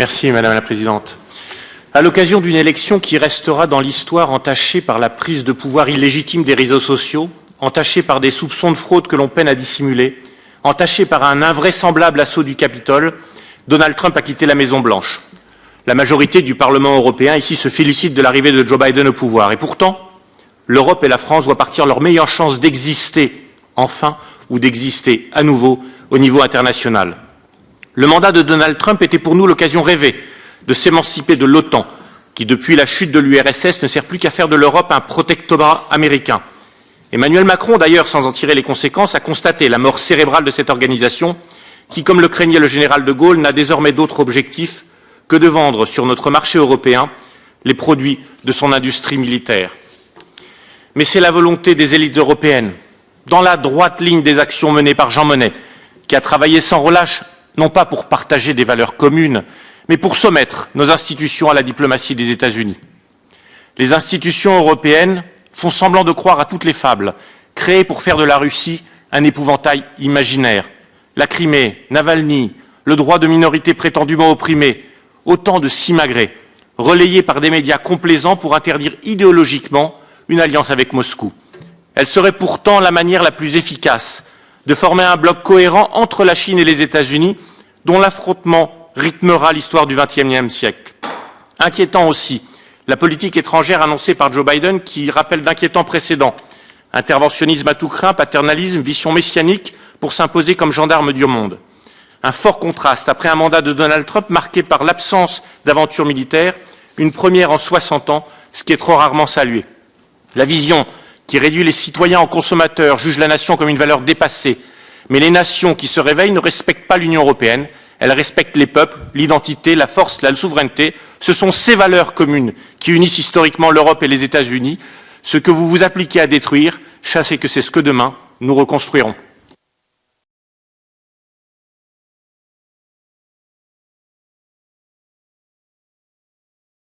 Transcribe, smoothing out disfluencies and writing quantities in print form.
Merci Madame la Présidente. À l'occasion d'une élection qui restera dans l'histoire entachée par la prise de pouvoir illégitime des réseaux sociaux, entachée par des soupçons de fraude que l'on peine à dissimuler, entachée par un invraisemblable assaut du Capitole, Donald Trump a quitté la Maison-Blanche. La majorité du Parlement européen ici se félicite de l'arrivée de Joe Biden au pouvoir. Et pourtant, l'Europe et la France voient partir leur meilleure chance d'exister, enfin, ou d'exister à nouveau au niveau international. Le mandat de Donald Trump était pour nous l'occasion rêvée de s'émanciper de l'OTAN, qui depuis la chute de l'URSS ne sert plus qu'à faire de l'Europe un protectorat américain. Emmanuel Macron, d'ailleurs, sans en tirer les conséquences, a constaté la mort cérébrale de cette organisation qui, comme le craignait le général de Gaulle, n'a désormais d'autre objectif que de vendre sur notre marché européen les produits de son industrie militaire. Mais c'est la volonté des élites européennes, dans la droite ligne des actions menées par Jean Monnet, qui a travaillé sans relâche, non pas pour partager des valeurs communes, mais pour soumettre nos institutions à la diplomatie des États-Unis. Les institutions européennes font semblant de croire à toutes les fables, créées pour faire de la Russie un épouvantail imaginaire. La Crimée, Navalny, le droit de minorités prétendument opprimées, autant de simagrées, relayés par des médias complaisants pour interdire idéologiquement une alliance avec Moscou. Elle serait pourtant la manière la plus efficace de former un bloc cohérent entre la Chine et les États-Unis, dont l'affrontement rythmera l'histoire du XXIe siècle. Inquiétant aussi, la politique étrangère annoncée par Joe Biden qui rappelle d'inquiétants précédents. Interventionnisme à tout crin, paternalisme, vision messianique pour s'imposer comme gendarme du monde. Un fort contraste après un mandat de Donald Trump marqué par l'absence d'aventure militaire, une première en 60 ans, ce qui est trop rarement salué. La vision qui réduit les citoyens en consommateurs juge la nation comme une valeur dépassée. Mais les nations qui se réveillent ne respectent pas l'Union européenne. Elles respectent les peuples, l'identité, la force, la souveraineté. Ce sont ces valeurs communes qui unissent historiquement l'Europe et les États-Unis. Ce que vous vous appliquez à détruire, sachez que c'est ce que demain nous reconstruirons.